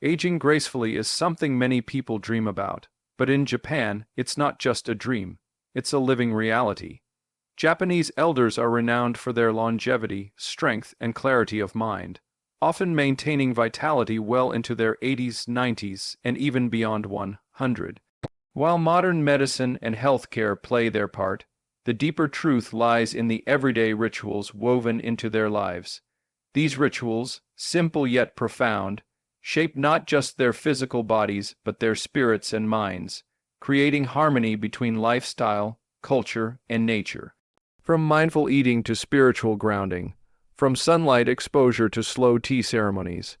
Aging gracefully is something many people dream about, but in Japan, it's not just a dream, it's a living reality. Japanese elders are renowned for their longevity, strength, and clarity of mind, often maintaining vitality well into their 80s, 90s, and even beyond 100. While modern medicine and healthcare play their part, the deeper truth lies in the everyday rituals woven into their lives. These rituals, simple yet profound, shape not just their physical bodies but their spirits and minds, creating harmony between lifestyle, culture, and nature. From mindful eating to spiritual grounding, from sunlight exposure to slow tea ceremonies,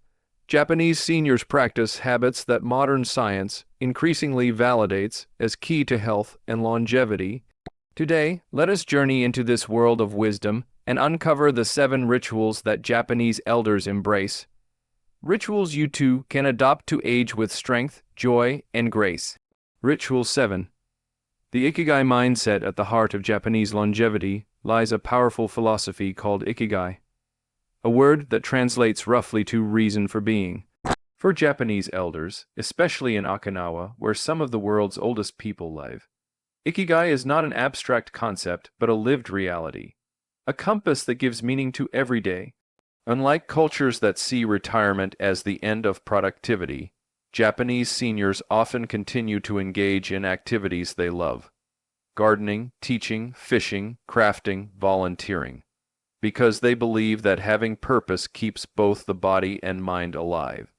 Japanese seniors practice habits that modern science increasingly validates as key to health and longevity. Today, let us journey into this world of wisdom and uncover the 7 rituals that Japanese elders embrace. Rituals you too can adopt to age with strength, joy, and grace. Ritual 7. The Ikigai mindset. At the heart of Japanese longevity lies a powerful philosophy called Ikigai, a word that translates roughly to reason for being. For Japanese elders, especially in Okinawa, where some of the world's oldest people live, Ikigai is not an abstract concept but a lived reality, a compass that gives meaning to every day. Unlike cultures that see retirement as the end of productivity, Japanese seniors often continue to engage in activities they love: gardening, teaching, fishing, crafting, volunteering, because they believe that having purpose keeps both the body and mind alive.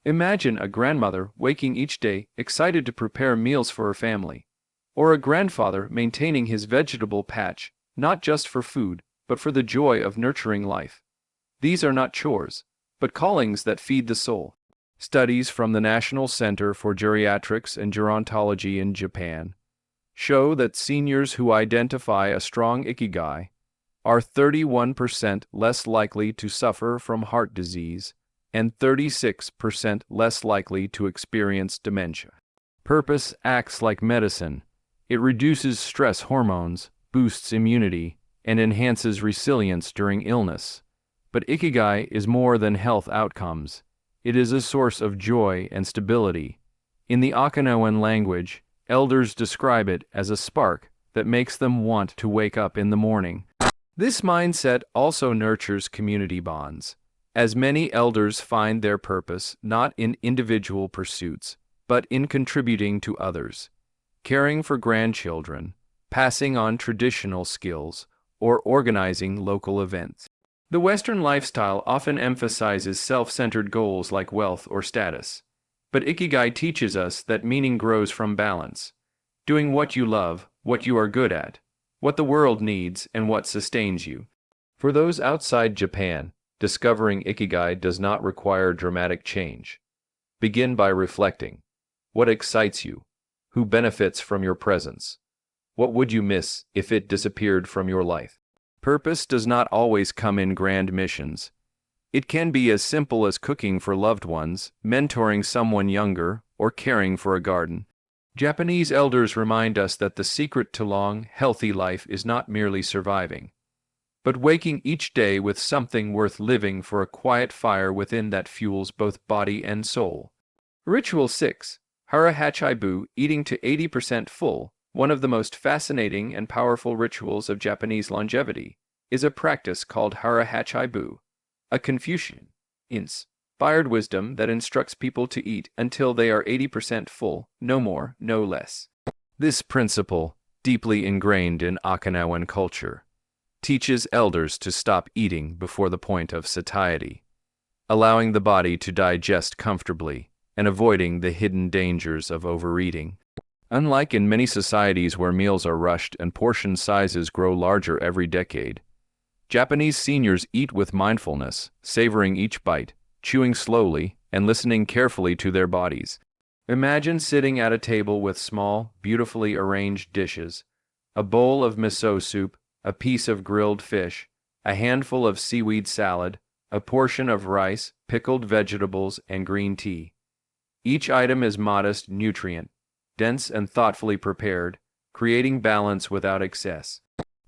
Imagine a grandmother waking each day excited to prepare meals for her family, or a grandfather maintaining his vegetable patch, not just for food, but for the joy of nurturing life. These are not chores, but callings that feed the soul. Studies from the National Center for Geriatrics and Gerontology in Japan show that seniors who identify a strong ikigai are 31% less likely to suffer from heart disease and 36% less likely to experience dementia. Purpose acts like medicine. It reduces stress hormones, boosts immunity, and enhances resilience during illness. But Ikigai is more than health outcomes. It is a source of joy and stability. In the Okinawan language, elders describe it as a spark that makes them want to wake up in the morning. This mindset also nurtures community bonds, as many elders find their purpose not in individual pursuits, but in contributing to others, caring for grandchildren, passing on traditional skills, or organizing local events. The Western lifestyle often emphasizes self-centered goals like wealth or status, but Ikigai teaches us that meaning grows from balance, doing what you love, what you are good at, what the world needs, and what sustains you. For those outside Japan, discovering Ikigai does not require dramatic change. Begin by reflecting. What excites you? Who benefits from your presence? What would you miss if it disappeared from your life? Purpose does not always come in grand missions. It can be as simple as cooking for loved ones, mentoring someone younger, or caring for a garden. Japanese elders remind us that the secret to long, healthy life is not merely surviving, but waking each day with something worth living, for a quiet fire within that fuels both body and soul. Ritual 6. Hara Hachi Bu, eating to 80% full. One of the most fascinating and powerful rituals of Japanese longevity is a practice called Hara Hachi Bu, a Confucian-inspired wisdom that instructs people to eat until they are 80% full, no more, no less. This principle, deeply ingrained in Okinawan culture, teaches elders to stop eating before the point of satiety, allowing the body to digest comfortably and avoiding the hidden dangers of overeating. Unlike in many societies where meals are rushed and portion sizes grow larger every decade, Japanese seniors eat with mindfulness, savoring each bite, chewing slowly, and listening carefully to their bodies. Imagine sitting at a table with small, beautifully arranged dishes, a bowl of miso soup, a piece of grilled fish, a handful of seaweed salad, a portion of rice, pickled vegetables, and green tea. Each item is modest, nutrient, dense, and thoughtfully prepared, creating balance without excess.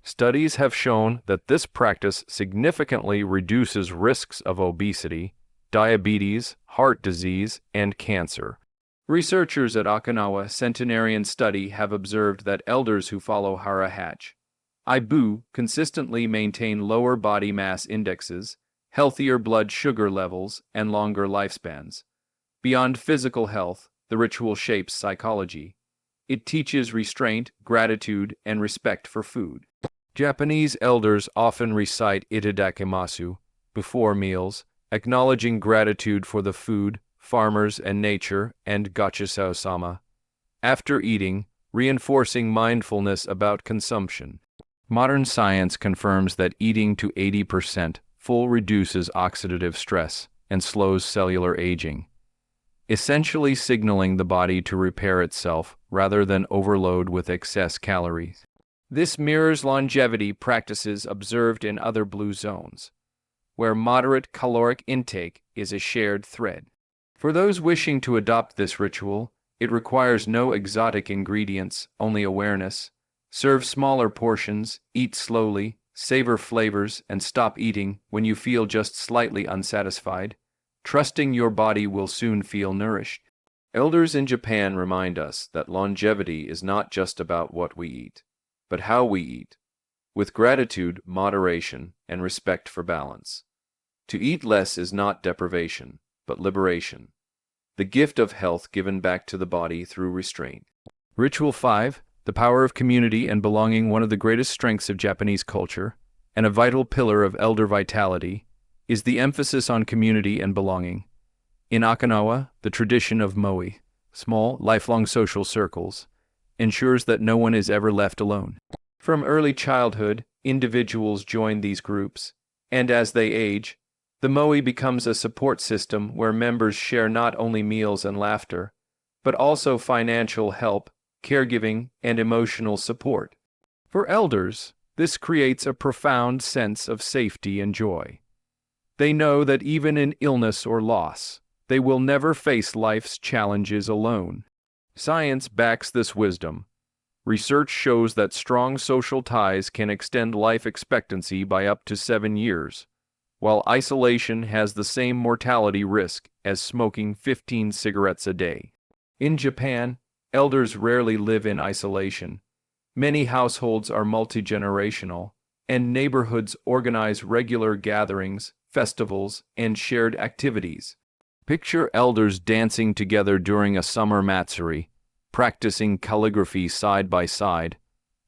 Studies have shown that this practice significantly reduces risks of obesity, diabetes, heart disease, and cancer. Researchers at Okinawa Centenarian Study have observed that elders who follow Hara Hachi Bu consistently maintain lower body mass indexes, healthier blood sugar levels, and longer lifespans. Beyond physical health, the ritual shapes psychology. It teaches restraint, gratitude, and respect for food. Japanese elders often recite itadakimasu before meals, acknowledging gratitude for the food, farmers and nature, and gachisao-sama after eating, reinforcing mindfulness about consumption. Modern science confirms that eating to 80% full reduces oxidative stress and slows cellular aging, essentially signaling the body to repair itself rather than overload with excess calories. This mirrors longevity practices observed in other blue zones, where moderate caloric intake is a shared thread. For those wishing to adopt this ritual, it requires no exotic ingredients, only awareness. Serve smaller portions, eat slowly, savor flavors, and stop eating when you feel just slightly unsatisfied, trusting your body will soon feel nourished. Elders in Japan remind us that longevity is not just about what we eat, but how we eat, with gratitude, moderation, and respect for balance. To eat less is not deprivation, but liberation, the gift of health given back to the body through restraint. Ritual 5, the power of community and belonging. One of the greatest strengths of Japanese culture, and a vital pillar of elder vitality, is the emphasis on community and belonging. In Okinawa, the tradition of Moai, small, lifelong social circles, ensures that no one is ever left alone. From early childhood, individuals join these groups, and as they age, the Moai becomes a support system where members share not only meals and laughter, but also financial help, caregiving, and emotional support. For elders, this creates a profound sense of safety and joy. They know that even in illness or loss, they will never face life's challenges alone. Science backs this wisdom. Research shows that strong social ties can extend life expectancy by up to 7 years, while isolation has the same mortality risk as smoking 15 cigarettes a day. In Japan, elders rarely live in isolation. Many households are multi-generational, and neighborhoods organize regular gatherings, festivals, and shared activities. Picture elders dancing together during a summer matsuri, practicing calligraphy side by side,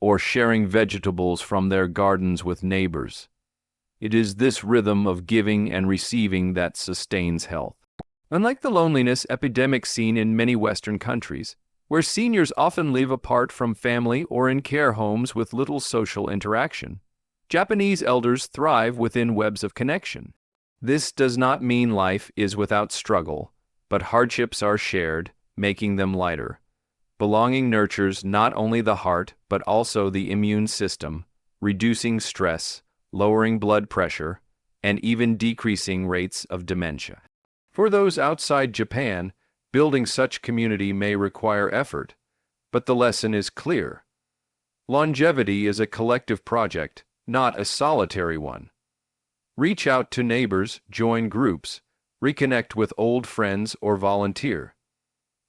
or sharing vegetables from their gardens with neighbors. It is this rhythm of giving and receiving that sustains health. Unlike the loneliness epidemic seen in many Western countries, where seniors often live apart from family or in care homes with little social interaction, Japanese elders thrive within webs of connection. This does not mean life is without struggle, but hardships are shared, making them lighter. Belonging nurtures not only the heart but also the immune system, reducing stress, lowering blood pressure, and even decreasing rates of dementia. For those outside Japan, building such community may require effort, but the lesson is clear. Longevity is a collective project, not a solitary one. Reach out to neighbors, join groups, reconnect with old friends, or volunteer.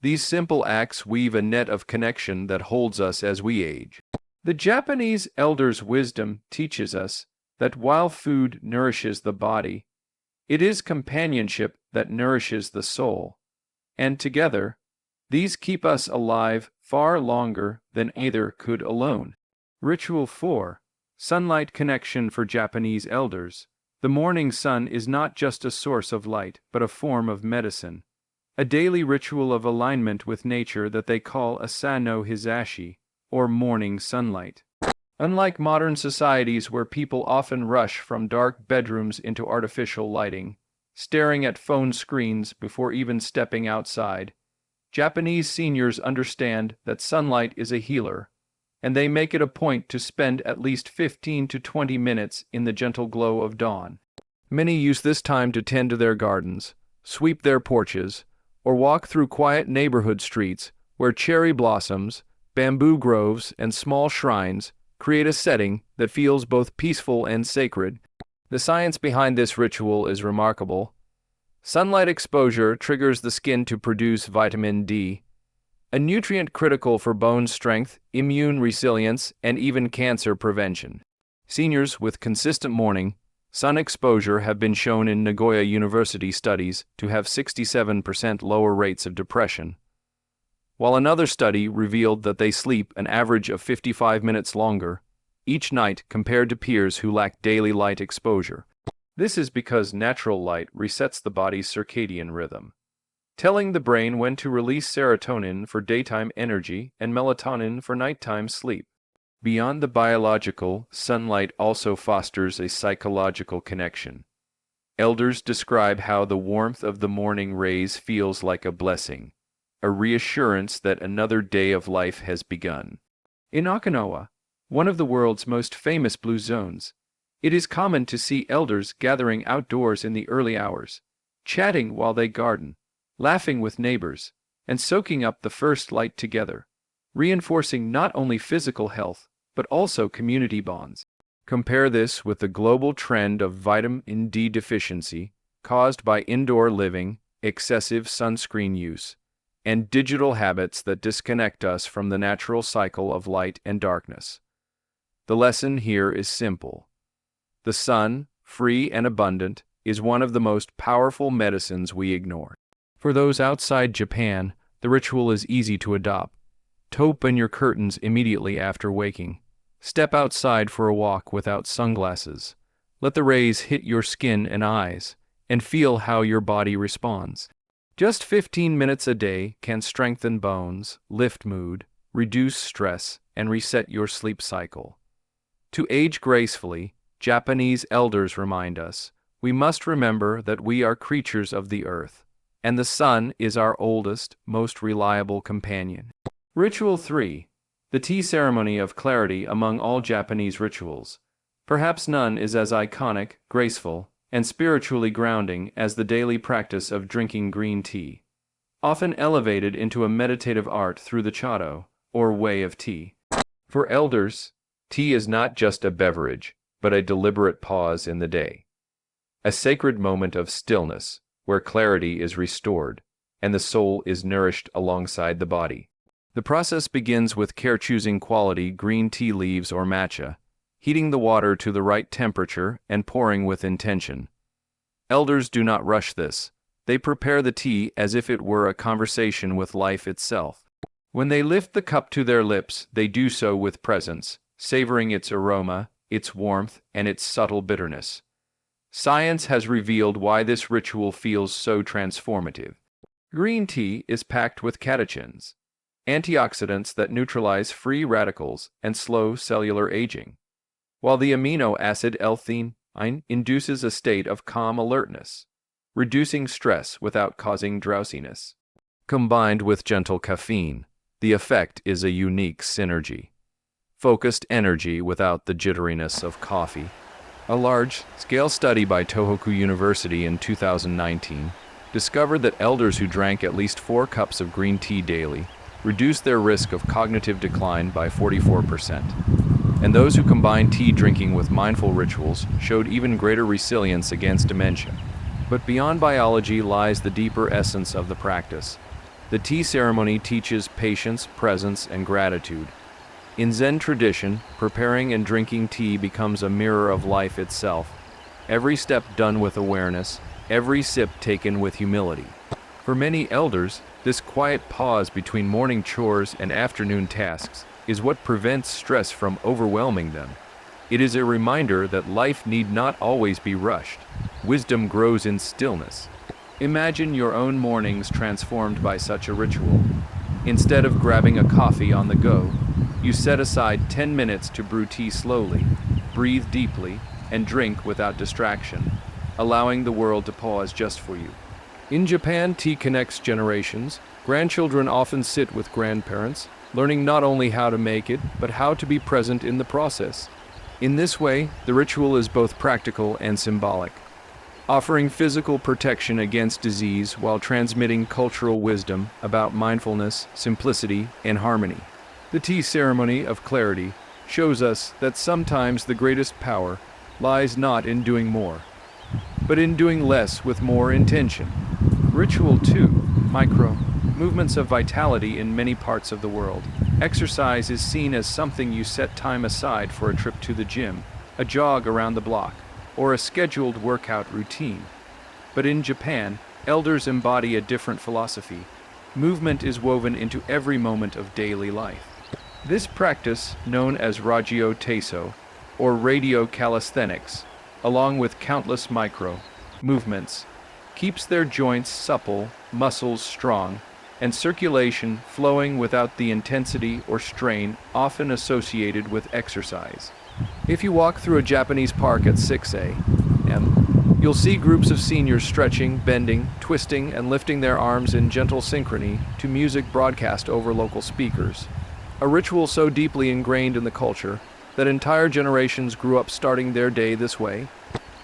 These simple acts weave a net of connection that holds us as we age. The Japanese elders' wisdom teaches us that while food nourishes the body, it is companionship that nourishes the soul, and together, these keep us alive far longer than either could alone. Ritual 4. Sunlight connection for Japanese elders. The morning sun is not just a source of light, but a form of medicine, a daily ritual of alignment with nature that they call Asano Hizashi, or morning sunlight. Unlike modern societies where people often rush from dark bedrooms into artificial lighting, staring at phone screens before even stepping outside, Japanese seniors understand that sunlight is a healer, and they make it a point to spend at least 15 to 20 minutes in the gentle glow of dawn. Many use this time to tend to their gardens, sweep their porches, or walk through quiet neighborhood streets where cherry blossoms, bamboo groves, and small shrines create a setting that feels both peaceful and sacred. The science behind this ritual is remarkable. Sunlight exposure triggers the skin to produce vitamin D, a nutrient critical for bone strength, immune resilience, and even cancer prevention. Seniors with consistent morning sun exposure have been shown in Nagoya University studies to have 67% lower rates of depression, while another study revealed that they sleep an average of 55 minutes longer each night compared to peers who lack daily light exposure. This is because natural light resets the body's circadian rhythm, telling the brain when to release serotonin for daytime energy and melatonin for nighttime sleep. Beyond the biological, sunlight also fosters a psychological connection. Elders describe how the warmth of the morning rays feels like a blessing, a reassurance that another day of life has begun. In Okinawa, one of the world's most famous blue zones, it is common to see elders gathering outdoors in the early hours, chatting while they garden, laughing with neighbors, and soaking up the first light together, reinforcing not only physical health, but also community bonds. Compare this with the global trend of vitamin D deficiency caused by indoor living, excessive sunscreen use, and digital habits that disconnect us from the natural cycle of light and darkness. The lesson here is simple. The sun, free and abundant, is one of the most powerful medicines we ignore. For those outside Japan, the ritual is easy to adopt. Open your curtains immediately after waking. Step outside for a walk without sunglasses. Let the rays hit your skin and eyes, and feel how your body responds. Just 15 minutes a day can strengthen bones, lift mood, reduce stress, and reset your sleep cycle. To age gracefully, Japanese elders remind us, we must remember that we are creatures of the earth, and the sun is our oldest, most reliable companion. Ritual 3. The tea ceremony of clarity. Among all Japanese rituals, perhaps none is as iconic, graceful, and spiritually grounding as the daily practice of drinking green tea, often elevated into a meditative art through the chado, or way of tea. For elders, tea is not just a beverage, but a deliberate pause in the day, a sacred moment of stillness where clarity is restored and the soul is nourished alongside the body. The process begins with care, choosing quality green tea leaves or matcha, heating the water to the right temperature and pouring with intention. Elders do not rush this. They prepare the tea as if it were a conversation with life itself. When they lift the cup to their lips, they do so with presence, savoring its aroma, its warmth, and its subtle bitterness. Science has revealed why this ritual feels so transformative. Green tea is packed with catechins, antioxidants that neutralize free radicals and slow cellular aging, while the amino acid L-theanine induces a state of calm alertness, reducing stress without causing drowsiness. Combined with gentle caffeine, the effect is a unique synergy. Focused energy without the jitteriness of coffee. A large-scale study by Tohoku University in 2019 discovered that elders who drank at least 4 cups of green tea daily reduced their risk of cognitive decline by 44%. And those who combined tea drinking with mindful rituals showed even greater resilience against dementia. But beyond biology lies the deeper essence of the practice. The tea ceremony teaches patience, presence, and gratitude. In Zen tradition, preparing and drinking tea becomes a mirror of life itself. Every step done with awareness, every sip taken with humility. For many elders, this quiet pause between morning chores and afternoon tasks is what prevents stress from overwhelming them. It is a reminder that life need not always be rushed. Wisdom grows in stillness. Imagine your own mornings transformed by such a ritual. Instead of grabbing a coffee on the go, you set aside 10 minutes to brew tea slowly, breathe deeply, and drink without distraction, allowing the world to pause just for you. In Japan, tea connects generations. Grandchildren often sit with grandparents, learning not only how to make it, but how to be present in the process. In this way, the ritual is both practical and symbolic, offering physical protection against disease while transmitting cultural wisdom about mindfulness, simplicity, and harmony. The tea ceremony of clarity shows us that sometimes the greatest power lies not in doing more, but in doing less with more intention. Ritual 2. Micro. Movements of vitality in many parts of the world. Exercise is seen as something you set time aside for a trip to the gym, a jog around the block, or a scheduled workout routine. But in Japan, elders embody a different philosophy. Movement is woven into every moment of daily life. This practice, known as Ragio Teiso, or radio calisthenics, along with countless micro movements, keeps their joints supple, muscles strong, and circulation flowing without the intensity or strain often associated with exercise. If you walk through a Japanese park at 6 a.m., you'll see groups of seniors stretching, bending, twisting, and lifting their arms in gentle synchrony to music broadcast over local speakers. A ritual so deeply ingrained in the culture that entire generations grew up starting their day this way.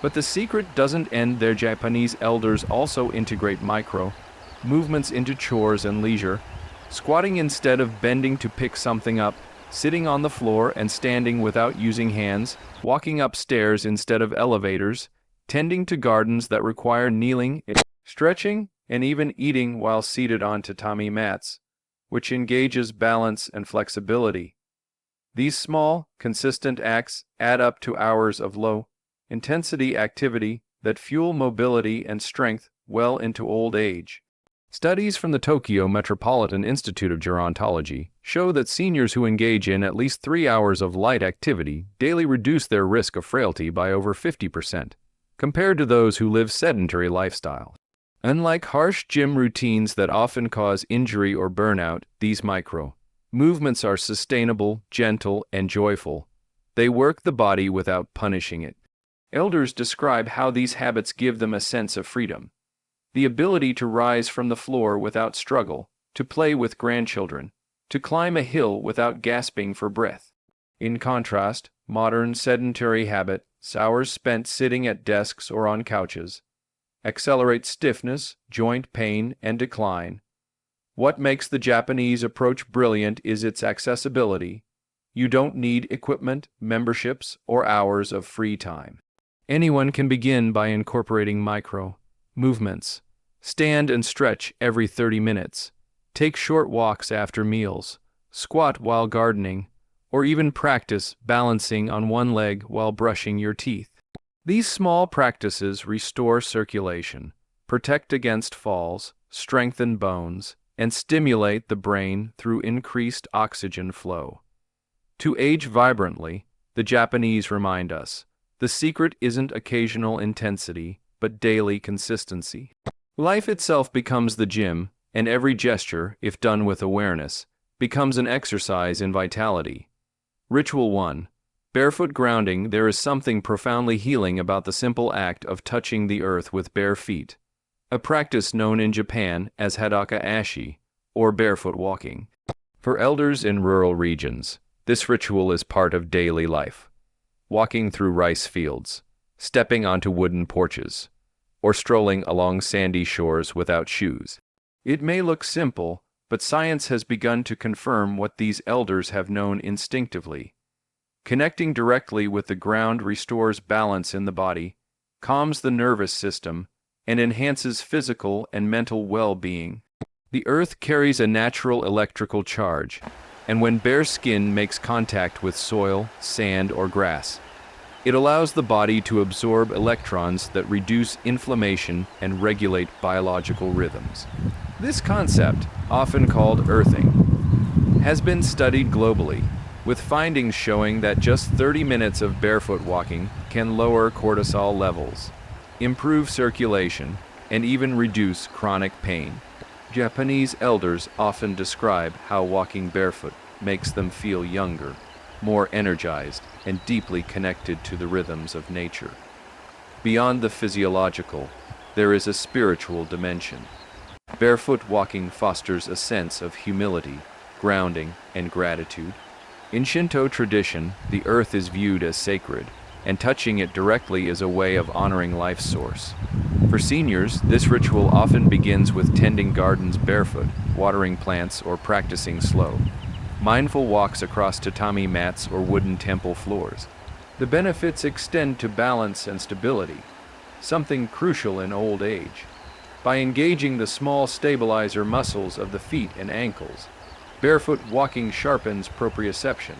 But the secret doesn't end there. Japanese elders also integrate micro movements into chores and leisure, squatting instead of bending to pick something up, sitting on the floor and standing without using hands, walking upstairs instead of elevators, tending to gardens that require kneeling, stretching, and even eating while seated on tatami mats, which engages balance and flexibility. These small, consistent acts add up to hours of low-intensity activity that fuel mobility and strength well into old age. Studies from the Tokyo Metropolitan Institute of Gerontology show that seniors who engage in at least 3 hours of light activity daily reduce their risk of frailty by over 50%, compared to those who live sedentary lifestyle. Unlike harsh gym routines that often cause injury or burnout, these micro movements are sustainable, gentle, and joyful. They work the body without punishing it. Elders describe how these habits give them a sense of freedom. The ability to rise from the floor without struggle, to play with grandchildren, to climb a hill without gasping for breath. In contrast, modern sedentary habits, hours spent sitting at desks or on couches, accelerate stiffness, joint pain, and decline. What makes the Japanese approach brilliant is its accessibility. You don't need equipment, memberships, or hours of free time. Anyone can begin by incorporating micro movements. Stand and stretch every 30 minutes. Take short walks after meals. Squat while gardening, or even practice balancing on one leg while brushing your teeth. These small practices restore circulation, protect against falls, strengthen bones, and stimulate the brain through increased oxygen flow. To age vibrantly, the Japanese remind us, the secret isn't occasional intensity, but daily consistency. Life itself becomes the gym, and every gesture, if done with awareness, becomes an exercise in vitality. Ritual 1. Barefoot grounding. There is something profoundly healing about the simple act of touching the earth with bare feet, a practice known in Japan as Hadaka Ashi, or barefoot walking. For elders in rural regions, this ritual is part of daily life. Walking through rice fields, stepping onto wooden porches, or strolling along sandy shores without shoes. It may look simple, but science has begun to confirm what these elders have known instinctively. Connecting directly with the ground restores balance in the body, calms the nervous system, and enhances physical and mental well-being. The earth carries a natural electrical charge, and when bare skin makes contact with soil, sand, or grass, it allows the body to absorb electrons that reduce inflammation and regulate biological rhythms. This concept, often called earthing, has been studied globally, with findings showing that just 30 minutes of barefoot walking can lower cortisol levels, improve circulation, and even reduce chronic pain. Japanese elders often describe how walking barefoot makes them feel younger, more energized, and deeply connected to the rhythms of nature. Beyond the physiological, there is a spiritual dimension. Barefoot walking fosters a sense of humility, grounding, and gratitude. In Shinto tradition, the earth is viewed as sacred, and touching it directly is a way of honoring life's source. For seniors, this ritual often begins with tending gardens barefoot, watering plants, or practicing slow, mindful walks across tatami mats or wooden temple floors. The benefits extend to balance and stability. something crucial in old age. By engaging the small stabilizer muscles of the feet and ankles, barefoot walking sharpens proprioception,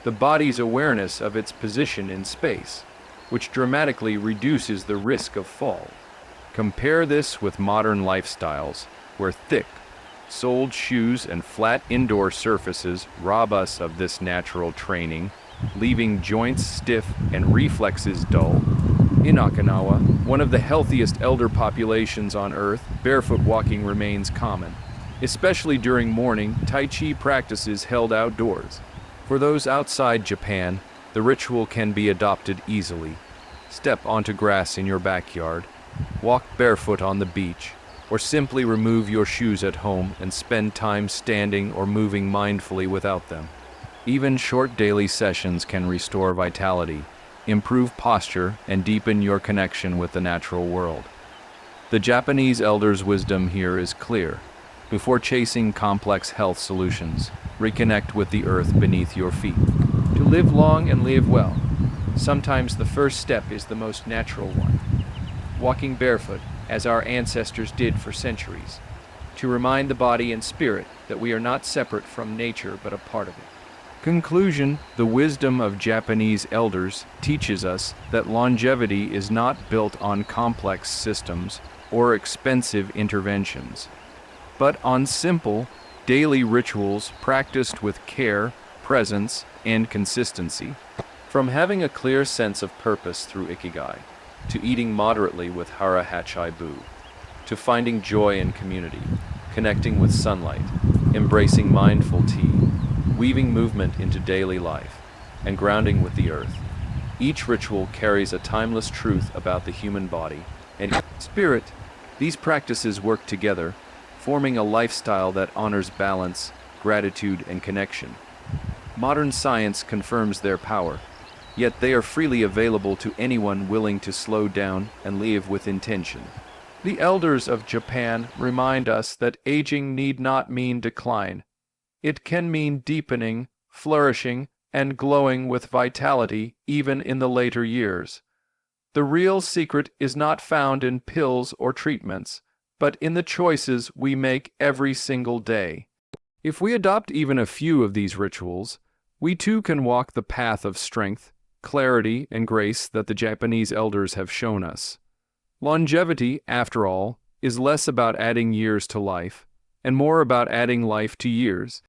the body's awareness of its position in space, which dramatically reduces the risk of fall. Compare this with modern lifestyles, where thick, soled shoes and flat indoor surfaces rob us of this natural training, leaving joints stiff and reflexes dull. In Okinawa, one of the healthiest elder populations on Earth, barefoot walking remains common, especially during morning Tai Chi practices held outdoors. For those outside Japan, the ritual can be adopted easily. Step onto grass in your backyard, walk barefoot on the beach, or simply remove your shoes at home and spend time standing or moving mindfully without them. Even short daily sessions can restore vitality, improve posture, and deepen your connection with the natural world. The Japanese elders' wisdom here is clear. Before chasing complex health solutions, reconnect with the earth beneath your feet. To live long and live well, sometimes the first step is the most natural one. Walking barefoot, as our ancestors did for centuries, to remind the body and spirit that we are not separate from nature but a part of it. Conclusion: the wisdom of Japanese elders teaches us that longevity is not built on complex systems or expensive interventions, but on simple, daily rituals practiced with care, presence, and consistency. From having a clear sense of purpose through Ikigai, to eating moderately with Hara Hachi Bu, to finding joy in community, connecting with sunlight, embracing mindful tea, weaving movement into daily life, and grounding with the earth. Each ritual carries a timeless truth about the human body and spirit. These practices work together, forming a lifestyle that honors balance, gratitude, and connection. Modern science confirms their power, yet they are freely available to anyone willing to slow down and live with intention. The elders of Japan remind us that aging need not mean decline. It can mean deepening, flourishing, and glowing with vitality even in the later years. The real secret is not found in pills or treatments, but in the choices we make every single day. If we adopt even a few of these rituals, we too can walk the path of strength, clarity, and grace that the Japanese elders have shown us. Longevity, after all, is less about adding years to life, and more about adding life to years.